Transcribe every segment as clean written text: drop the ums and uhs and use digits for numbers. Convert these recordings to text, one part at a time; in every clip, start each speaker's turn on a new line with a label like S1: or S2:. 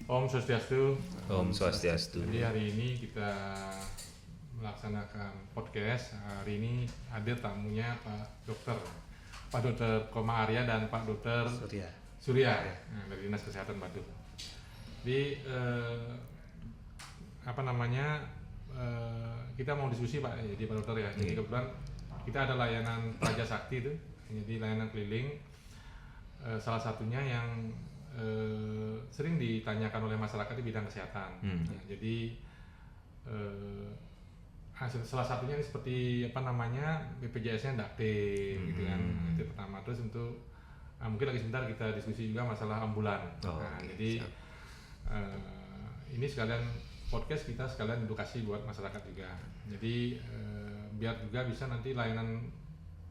S1: Om Swastiastu.
S2: Om Swastiastu.
S1: Jadi hari ini kita melaksanakan podcast. Hari ini hadir tamunya Pak Dokter Koma Arya dan Pak Dokter Surya dari Dinas Kesehatan Batu. Jadi kita mau diskusi Pak, jadi Pak Dokter ya. Jadi kebetulan kita ada layanan Praja Sakti itu, jadi layanan keliling. Salah satunya yang sering ditanyakan oleh masyarakat di bidang kesehatan. Nah, jadi salah satunya ini seperti BPJS-nya tidak aktif, gitu kan. Itu pertama. Terus untuk mungkin lagi sebentar kita diskusi juga masalah ambulan. Jadi ini sekalian podcast kita sekalian edukasi buat masyarakat juga. Jadi biar juga bisa nanti layanan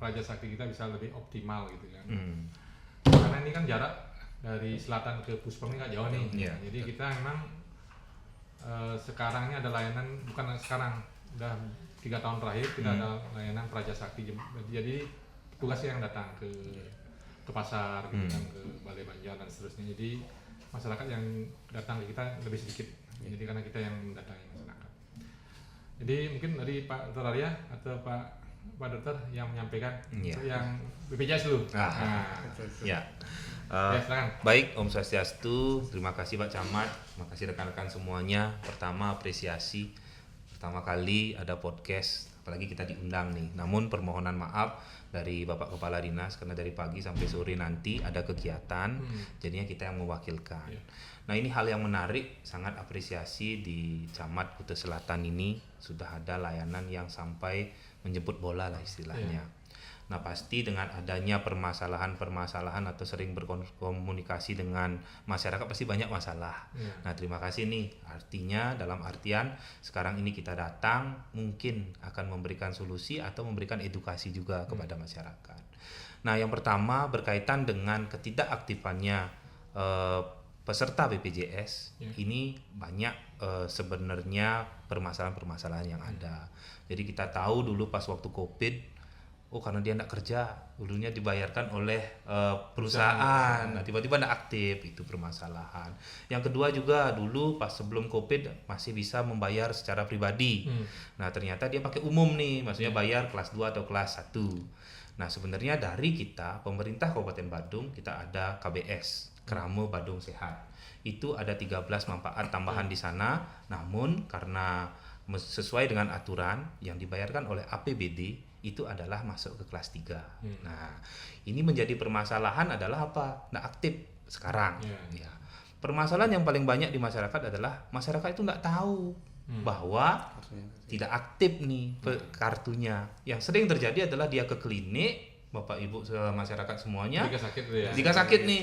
S1: Praja Sakti kita bisa lebih optimal gitu kan. Karena ini kan jarak dari selatan ke Puspom ini nggak jauh nih. Jadi kita memang sekarang ini ada layanan, bukan sekarang, udah 3 tahun terakhir kita ada layanan Praja Sakti. Jadi tugasnya yang datang ke pasar gitu kan, ke Balai Banjar dan seterusnya. Jadi masyarakat yang datang ke kita lebih sedikit. Jadi karena kita yang mendatangi masyarakat. Jadi mungkin dari Pak Dr. Arya atau Pak Dokter yang menyampaikan yang BPJS dulu.
S2: Baik, Om Swastiastu. Terima kasih Pak Camat, terima kasih rekan-rekan semuanya. Pertama, apresiasi pertama kali ada podcast, apalagi kita diundang nih. Namun permohonan maaf dari Bapak Kepala Dinas karena dari pagi sampai sore nanti ada kegiatan, jadinya kita yang mewakilkan. Nah, ini hal yang menarik, sangat apresiasi di Camat Kutai Selatan ini sudah ada layanan yang sampai menjemput bola lah istilahnya. Nah, pasti dengan adanya permasalahan atau sering berkomunikasi dengan masyarakat pasti banyak masalah. Nah, terima kasih nih. Artinya dalam artian sekarang ini kita datang mungkin akan memberikan solusi atau memberikan edukasi juga kepada masyarakat. Nah, yang pertama berkaitan dengan ketidakaktifannya peserta BPJS. Ini banyak sebenarnya permasalahan-permasalahan yang ada. Jadi kita tahu dulu pas waktu Covid, karena dia tidak kerja, dulunya dibayarkan oleh perusahaan, nah, tiba-tiba tidak aktif, itu permasalahan. Yang kedua juga dulu pas sebelum Covid masih bisa membayar secara pribadi. Nah, ternyata dia pakai umum nih, maksudnya bayar kelas 2 atau kelas 1. Nah, sebenarnya dari kita, pemerintah Kabupaten Badung, kita ada KBS, Kramo Badung Sehat. Itu ada 13 manfaat tambahan di sana, namun karena sesuai dengan aturan yang dibayarkan oleh APBD itu adalah masuk ke kelas 3. Nah, ini menjadi permasalahan adalah apa? Nggak aktif sekarang. Ya. Permasalahan yang paling banyak di masyarakat adalah masyarakat itu nggak tahu bahwa tidak aktif nih kartunya. Yang sering terjadi adalah dia ke klinik, Bapak Ibu masyarakat semuanya. Jika sakit nih,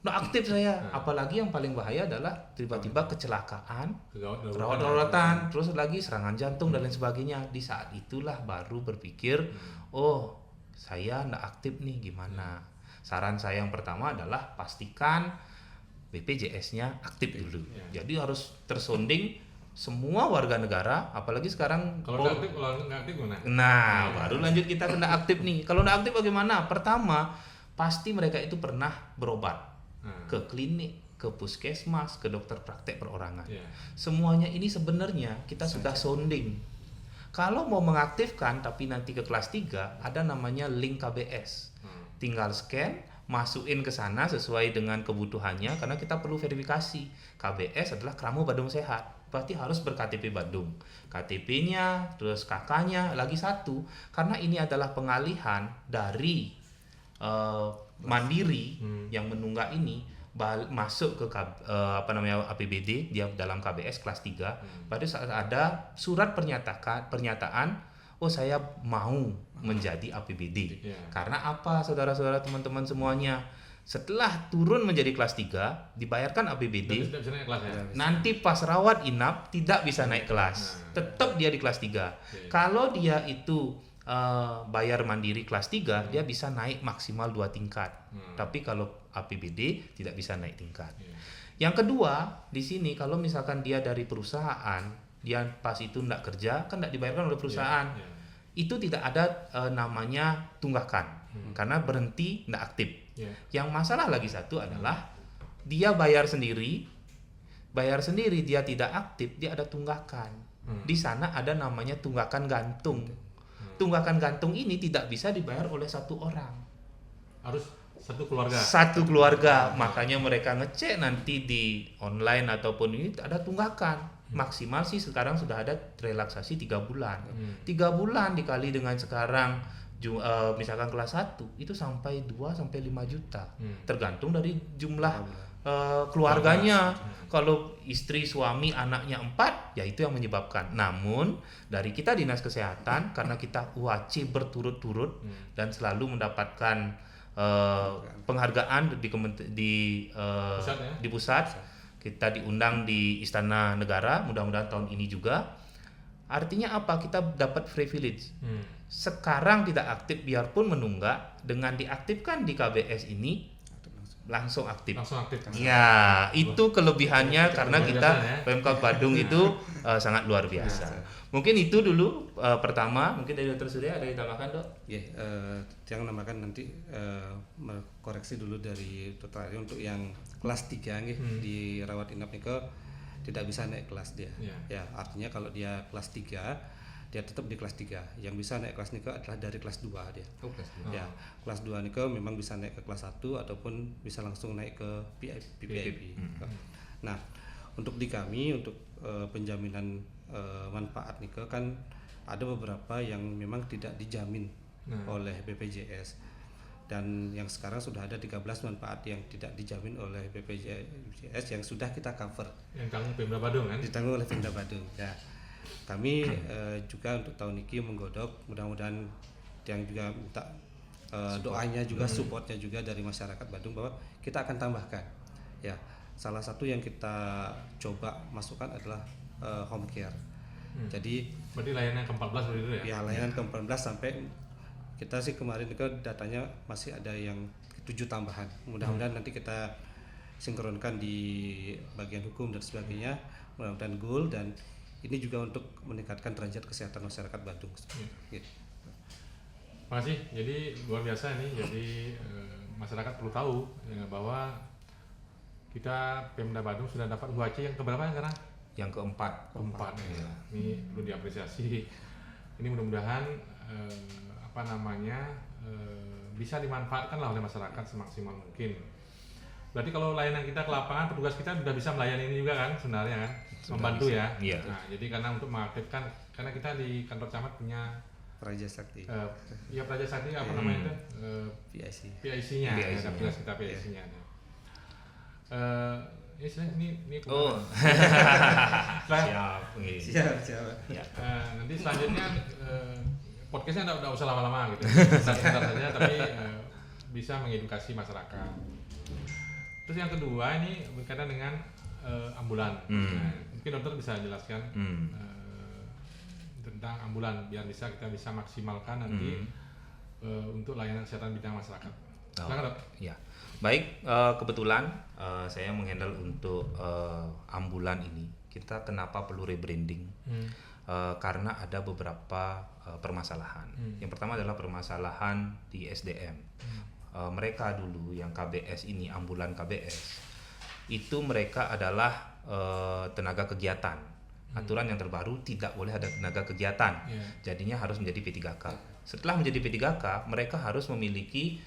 S2: nggak aktif saya. Apalagi yang paling bahaya adalah tiba-tiba kecelakaan, rawat-rawatan, terus lagi serangan jantung dan lain sebagainya. Di saat itulah baru berpikir, saya nggak aktif nih, gimana? Saran saya yang pertama adalah pastikan BPJS-nya aktif dulu. Jadi harus tersonding semua warga negara, apalagi sekarang
S1: kalau nggak aktif gimana?
S2: Nah, baru lanjut kita kena aktif nih. Kalau nggak aktif bagaimana? Pertama, pasti mereka itu pernah berobat ke klinik, ke puskesmas, ke dokter praktek perorangan. Semuanya ini sebenarnya kita sudah sounding. Kalau mau mengaktifkan tapi nanti ke kelas 3, ada namanya link KBS. Tinggal scan, masukin ke sana sesuai dengan kebutuhannya, karena kita perlu verifikasi. KBS adalah Kramo Badung Sehat, berarti harus ber-KTP Badung. KTP-nya, terus KK-nya, lagi satu. Karena ini adalah pengalihan dari Mandiri yang menunggak ini masuk ke APBD, dia dalam KBS kelas 3. Pada saat ada surat pernyataan, saya mau menjadi APBD. Karena apa, saudara-saudara, teman-teman semuanya? Setelah turun menjadi kelas 3, dibayarkan APBD, nanti pas rawat inap tidak bisa naik kelas. Tetap dia di kelas 3. Kalau dia itu bayar mandiri kelas 3, dia bisa naik maksimal 2 tingkat. Tapi kalau APBD tidak bisa naik tingkat. Yang kedua, di sini kalau misalkan dia dari perusahaan, dia pas itu tidak kerja, kan tidak dibayarkan oleh perusahaan. Itu tidak ada namanya tunggakan, karena berhenti tidak aktif. Yang masalah lagi satu adalah dia bayar sendiri, bayar sendiri, dia tidak aktif, dia ada tunggakan. Di sana ada namanya tunggakan gantung. Tunggakan gantung ini tidak bisa dibayar oleh satu orang.
S1: Harus satu keluarga.
S2: Satu keluarga, makanya mereka ngecek nanti di online ataupun ini ada tunggakan. Maksimal sih sekarang sudah ada relaksasi 3 bulan. 3 bulan dikali dengan sekarang misalkan kelas 1 itu sampai 2 sampai 5 juta. Tergantung dari jumlah keluarganya. Kalau istri, suami, anaknya 4, ya itu yang menyebabkan. Namun dari kita Dinas Kesehatan, karena kita wajib berturut-turut dan selalu mendapatkan penghargaan di pusat, kita diundang di Istana Negara, mudah-mudahan tahun ini juga. Artinya apa? Kita dapat privilege. Sekarang tidak aktif biarpun menunggak, dengan diaktifkan di KBS ini langsung aktif. Ya, itu kelebihannya karena kita Pemkab Badung itu sangat luar biasa. Mungkin itu dulu pertama, mungkin dari Dr. Surya ada yang tambahkan, Dok?
S3: Yang nambahkan nanti koreksi dulu dari Dr. Aryo untuk yang kelas 3 di rawat inap niko tidak bisa naik kelas dia. Ya, artinya kalau dia kelas 3 dia tetap di kelas 3. Yang bisa naik kelas niko adalah dari kelas 2 dia. Ya, kelas 2 niko memang bisa naik ke kelas 1 ataupun bisa langsung naik ke PIP. Nah, untuk di kami untuk penjaminan manfaat niko kan ada beberapa yang memang tidak dijamin oleh BPJS, dan yang sekarang sudah ada 13 manfaat yang tidak dijamin oleh BPJS yang sudah kita cover.
S1: Yang tanggung Pemda Badung kan?
S3: Ditanggung oleh Pemda Badung. Ya, kami juga untuk tahun ini menggodok, mudah-mudahan yang juga minta doanya juga, supportnya juga dari masyarakat Badung bahwa kita akan tambahkan. Ya, salah satu yang kita coba masukkan adalah home care. Jadi
S1: berarti layanan ke-14 begitu ya?
S3: Ya, layanan ke-14 sampai kita sih kemarin itu datanya masih ada yang 7 tambahan. Mudah-mudahan nanti kita sinkronkan di bagian hukum dan sebagainya. Mudah-mudahan goal, dan ini juga untuk meningkatkan derajat kesehatan masyarakat Badung. Gitu.
S1: Makasih. Jadi luar biasa nih. Jadi masyarakat perlu tahu ya, bahwa kita Pemda Badung sudah dapat UHC yang keberapa sekarang?
S2: Yang keempat.
S1: Ya. Ini perlu diapresiasi. Ini mudah-mudahan bisa dimanfaatkan lah oleh masyarakat semaksimal mungkin. Berarti kalau layanan kita ke lapangan, petugas kita sudah bisa melayani ini juga kan sebenarnya kan, membantu ya.
S2: Iya.
S1: Nah, jadi karena untuk mengaktifkan, karena kita di kantor camat punya
S3: Praja Sakti.
S1: Praja Sakti apa namanya itu? PIC-nya. Ada petugas kita PIC-nya. Ini
S2: oh.
S3: Siap.
S1: Nanti selanjutnya podcastnya udah usah lama-lama gitu, sebentar saja, tapi bisa mengedukasi masyarakat. Terus yang kedua ini berkaitan dengan ambulan. Nah, mungkin dokter bisa jelaskan tentang ambulan biar kita bisa maksimalkan nanti untuk layanan kesehatan bidang masyarakat. Silakan, Dok.
S2: Ya. Baik, kebetulan saya menghandle untuk ambulan ini. Kita kenapa perlu rebranding? Karena ada beberapa permasalahan. Yang pertama adalah permasalahan di SDM. Mereka dulu yang KBS ini, ambulan KBS, itu mereka adalah tenaga kegiatan. Aturan yang terbaru tidak boleh ada tenaga kegiatan. Jadinya harus menjadi P3K. Setelah menjadi P3K, mereka harus memiliki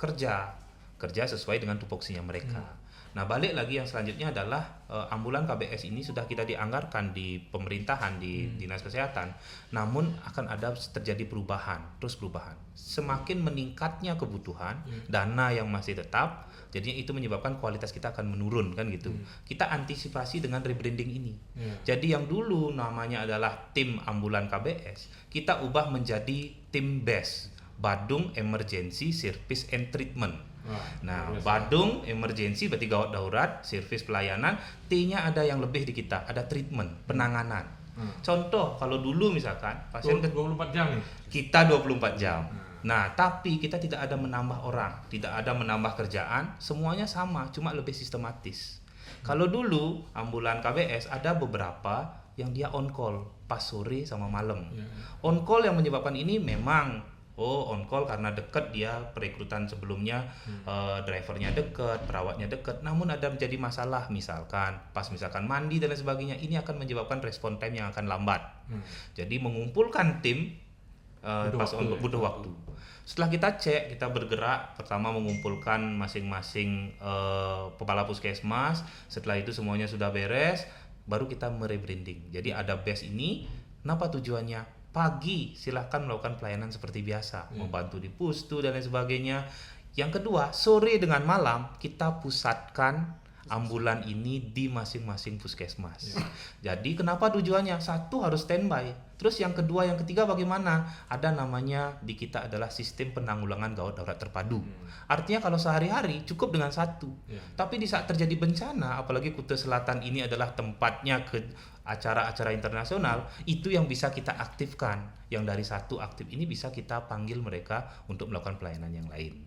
S2: kerja sesuai dengan tupoksinya mereka. Nah, balik lagi yang selanjutnya adalah ambulan KBS ini sudah kita dianggarkan di pemerintahan, di Dinas Kesehatan. Namun akan ada terjadi terus perubahan. Semakin meningkatnya kebutuhan, dana yang masih tetap, jadinya itu menyebabkan kualitas kita akan menurun kan gitu. Kita antisipasi dengan rebranding ini. Jadi yang dulu namanya adalah tim ambulan KBS, kita ubah menjadi tim BES, Badung Emergency Service and Treatment. Nah, Badung Emergency berarti gawat darurat, service pelayanan, T-nya ada yang lebih di kita, ada treatment, penanganan. Contoh, kalau dulu misalkan pasien
S1: 24 jam nih.
S2: Kita 24 jam. Nah, tapi kita tidak ada menambah orang, tidak ada menambah kerjaan, semuanya sama, cuma lebih sistematis. Kalau dulu ambulan KBS ada beberapa yang dia on call pas sore sama malam. On call yang menyebabkan ini memang Oh, on call karena dekat dia perekrutan sebelumnya, drivernya dekat, perawatnya dekat. Namun ada menjadi masalah misalkan mandi dan lain sebagainya, ini akan menyebabkan respon time yang akan lambat. Jadi mengumpulkan tim butuh waktu. Setelah kita cek, kita bergerak, pertama mengumpulkan masing-masing kepala puskesmas. Setelah itu semuanya sudah beres, baru kita merebranding. Jadi ada base ini, kenapa tujuannya? Pagi silahkan melakukan pelayanan seperti biasa, membantu di pustu dan lain sebagainya. Yang kedua, sore dengan malam kita pusatkan ambulan ini di masing-masing puskesmas. Jadi kenapa tujuannya? Satu, harus standby. Terus yang kedua, yang ketiga bagaimana? Ada namanya di kita adalah sistem penanggulangan gawat darurat terpadu. Artinya kalau sehari-hari cukup dengan satu. Tapi di saat terjadi bencana, apalagi Kuta Selatan ini adalah tempatnya ke acara-acara internasional, itu yang bisa kita aktifkan. Yang dari satu aktif ini bisa kita panggil mereka untuk melakukan pelayanan yang lain.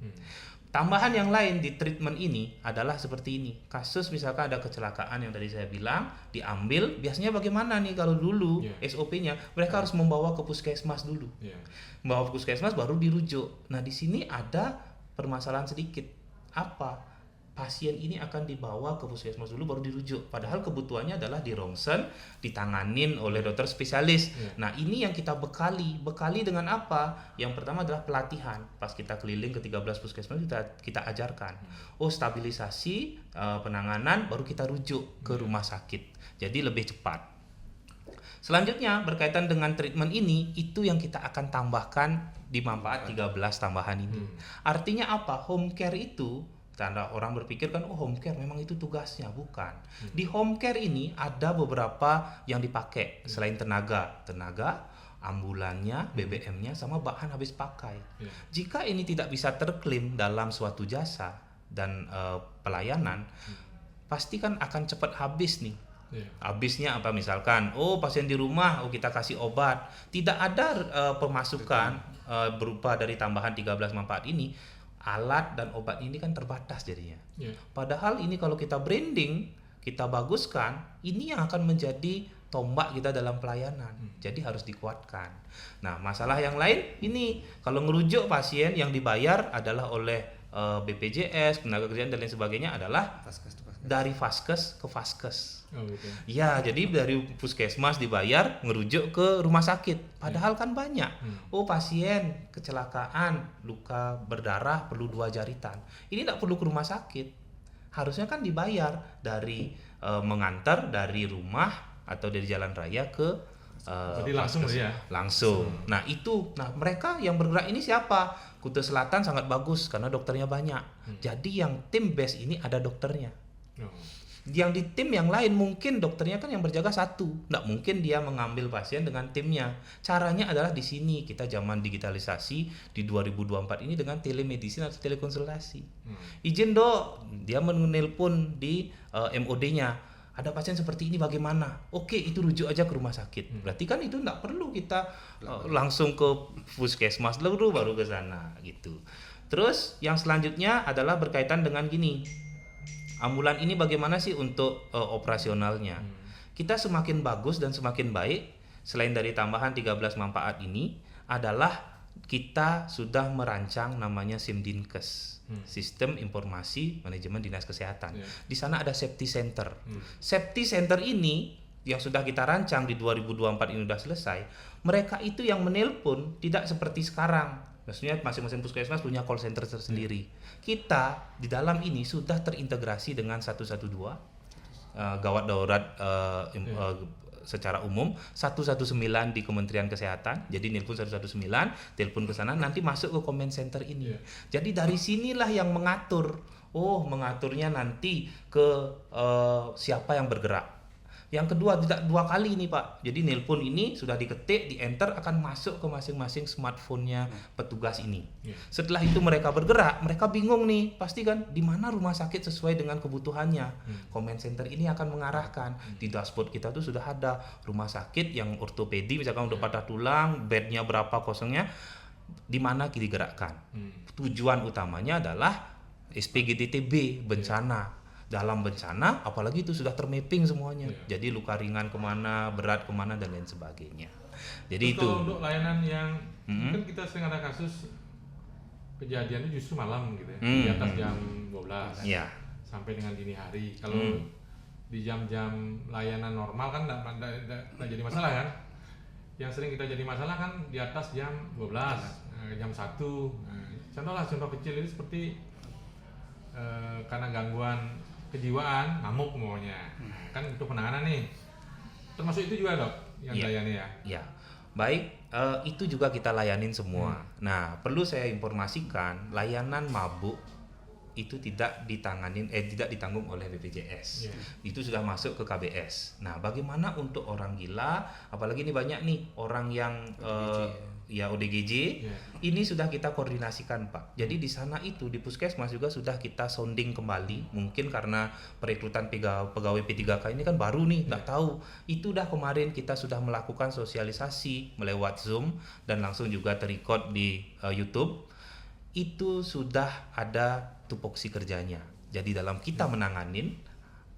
S2: Tambahan yang lain di treatment ini adalah seperti ini. Kasus misalkan ada kecelakaan yang tadi saya bilang, diambil, biasanya bagaimana nih kalau dulu SOP-nya, mereka harus membawa ke puskesmas dulu. Membawa ke puskesmas baru dirujuk. Nah, di sini ada permasalahan sedikit. Apa? Pasien ini akan dibawa ke puskesmas dulu baru dirujuk. Padahal kebutuhannya adalah di rongsen, ditanganin oleh dokter spesialis. Nah, ini yang kita bekali dengan apa? Yang pertama adalah pelatihan. Pas kita keliling ke 13 puskesmas kita ajarkan. Oh, stabilisasi, penanganan, baru kita rujuk ke rumah sakit. Jadi lebih cepat. Selanjutnya berkaitan dengan treatment ini, itu yang kita akan tambahkan di manfaat 13 tambahan ini. Artinya apa? Home care itu, tanda orang berpikir kan, oh home care memang itu tugasnya. Bukan. Di home care ini ada beberapa yang dipakai selain tenaga, ambulannya, BBM-nya, sama bahan habis pakai. Jika ini tidak bisa terklaim dalam suatu jasa dan pelayanan, pasti kan akan cepat habis nih. Habisnya apa? Misalkan, oh pasien di rumah, oh kita kasih obat. Tidak ada pemasukan berupa dari tambahan 13 manfaat ini. Alat dan obat ini kan terbatas jadinya. Padahal ini kalau kita branding, kita baguskan, ini yang akan menjadi tombak kita dalam pelayanan. Jadi harus dikuatkan. Nah, masalah yang lain ini kalau ngerujuk pasien yang dibayar adalah oleh BPJS, tenaga kerjaan dan lain sebagainya adalah dari Vaskes ke Vaskes. Ya, jadi dari puskesmas dibayar ngerujuk ke rumah sakit. Padahal kan banyak. Oh, pasien kecelakaan, luka berdarah perlu 2 jaritan. Ini tidak perlu ke rumah sakit. Harusnya kan dibayar dari mengantar dari rumah atau dari jalan raya ke
S1: jadi langsung ya.
S2: Langsung. Nah, mereka yang bergerak ini siapa? Kuta Selatan sangat bagus karena dokternya banyak. Jadi yang tim base ini ada dokternya. Yang di tim yang lain mungkin dokternya kan yang berjaga satu, nggak mungkin dia mengambil pasien dengan timnya. Caranya adalah di sini kita zaman digitalisasi di 2024 ini dengan telemedicine atau telekonsultasi. Izin dok, dia menelpon di MOD-nya. Ada pasien seperti ini bagaimana? Oke, itu rujuk aja ke rumah sakit. Berarti kan itu nggak perlu kita langsung ke puskesmas dulu baru ke sana gitu. Terus yang selanjutnya adalah berkaitan dengan gini. Ambulan ini bagaimana sih untuk operasionalnya? Kita semakin bagus dan semakin baik, selain dari tambahan 13 manfaat ini, adalah kita sudah merancang namanya SIMDinkes, Sistem Informasi Manajemen Dinas Kesehatan. Di sana ada safety center. Safety center ini yang sudah kita rancang di 2024 ini sudah selesai. Mereka itu yang menelpon tidak seperti sekarang. Maksudnya masing-masing puskesmas punya call center tersendiri. Kita di dalam ini sudah terintegrasi dengan 112 gawat darurat secara umum, 119 di Kementerian Kesehatan. Jadi nelpon 119, telepon ke sana, nanti masuk ke comment center ini. Jadi dari sinilah yang mengatur. Oh, mengaturnya nanti ke siapa yang bergerak. Yang kedua, tidak 2 kali nih Pak. Jadi nelpon ini sudah diketik, di enter, akan masuk ke masing-masing smartphone-nya petugas ini. Setelah itu mereka bergerak, mereka bingung nih, pasti kan di mana rumah sakit sesuai dengan kebutuhannya. Comment center ini akan mengarahkan. Di dashboard kita tuh sudah ada rumah sakit yang ortopedi, misalkan udah patah tulang, bednya berapa kosongnya, di mana digerakkan. Tujuan utamanya adalah SPGDTB, bencana. Dalam bencana, apalagi itu sudah termapping semuanya. Jadi luka ringan kemana, berat kemana, dan lain sebagainya. Jadi
S1: terus
S2: itu.
S1: Kalau untuk layanan yang kan kita sering ada kasus kejadiannya justru malam gitu ya, di atas jam 12 sampai dengan dini hari. Kalau di jam-jam layanan normal kan nggak jadi masalah kan. Yang sering kita jadi masalah kan di atas jam 12, jam 1. Contoh kecil ini seperti karena gangguan kejiwaan, ngamuk umpamanya. Kan untuk penanganan nih. Termasuk itu juga Dok yang layani ya.
S2: Ya. Baik, itu juga kita layanin semua. Nah, perlu saya informasikan, layanan mabuk itu tidak ditanggung oleh BPJS. Itu sudah masuk ke KBS. Nah, bagaimana untuk orang gila, apalagi ini banyak nih orang yang ODGJ, ini sudah kita koordinasikan Pak. Jadi di sana itu di Puskesmas juga sudah kita sounding kembali. Mungkin karena perekrutan pegawai P3K ini kan baru nih, nggak tahu. Itu udah kemarin kita sudah melakukan sosialisasi melewat Zoom dan langsung juga terrecord di YouTube. Itu sudah ada tupoksi kerjanya. Jadi dalam kita menanganin,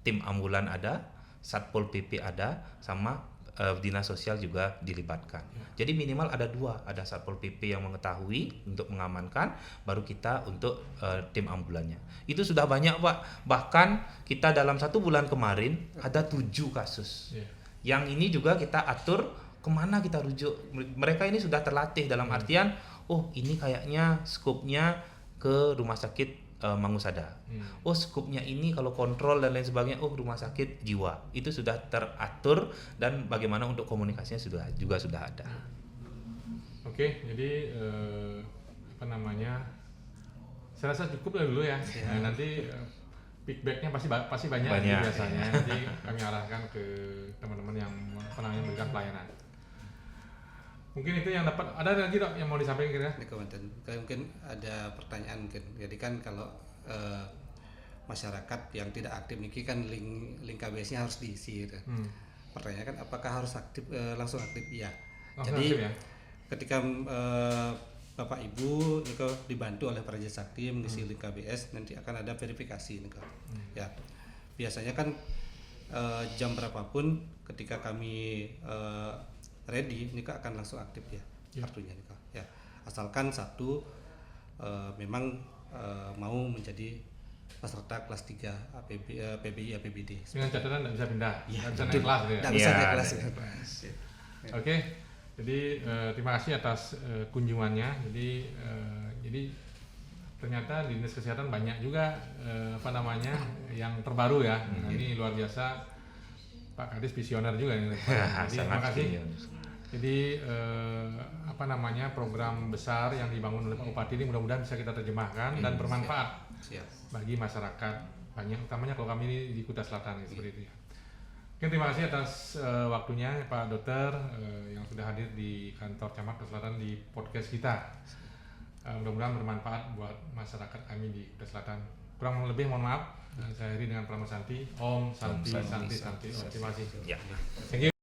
S2: tim ambulan ada, Satpol PP ada, sama dinas sosial juga dilibatkan. Jadi minimal ada 2, ada Satpol PP yang mengetahui untuk mengamankan, baru kita untuk tim ambulannya. Itu sudah banyak Pak. Bahkan kita dalam 1 bulan kemarin ada 7 kasus. Yang ini juga kita atur kemana kita rujuk. Mereka ini sudah terlatih dalam artian, oh ini kayaknya skupnya ke rumah sakit Mangusada. Oh skupnya ini kalau kontrol dan lain sebagainya, oh rumah sakit jiwa. Itu sudah teratur dan bagaimana untuk komunikasinya juga sudah ada.
S1: Oke, jadi saya rasa cukup lah dulu ya. Nah, nanti feedbacknya pasti banyak. Biasanya. Jadi kami arahkan ke teman-teman yang memberikan pelayanan. Mungkin itu yang dapat. Ada lagi Dok yang mau disampaikan kira-kira?
S3: Mungkin ada pertanyaan mungkin. Jadi kan kalau masyarakat yang tidak aktif ini kan link KBS-nya harus diisi gitu. Pertanyaannya kan apakah harus aktif langsung aktif? Iya. Jadi aktif, ya? Ketika Bapak Ibu Niko dibantu oleh Praja Sakti mengisi link KBS, nanti akan ada verifikasi Niko. Ya. Biasanya kan jam berapapun ketika kami ready, Niko akan langsung aktif ya kartunya Niko. Ya, asalkan satu memang mau menjadi peserta kelas 3 PBI APBD.
S1: Dengan catatan tidak bisa pindah, tidak bisa naik kelas.
S3: Tidak bisa naik kelas.
S1: Oke, jadi terima kasih atas kunjungannya. Jadi ternyata di dinas kesehatan banyak juga yang terbaru ya. Ini luar biasa. Pak Kadis visioner juga nih. Jadi terima kasih. Jadi program besar yang dibangun oleh Pak Bupati ini mudah-mudahan bisa kita terjemahkan dan bermanfaat bagi masyarakat banyak, utamanya kalau kami ini di Kuta Selatan seperti itu ya. Oke, terima kasih atas waktunya Pak Dokter yang sudah hadir di kantor Camat Kuta Selatan di podcast kita. Mudah-mudahan bermanfaat buat masyarakat kami di Kuta Selatan. Kurang lebih mohon maaf. Saya akhiri dengan Pramosanti. Om Santi Santi Santi. Terima kasih. Thank you.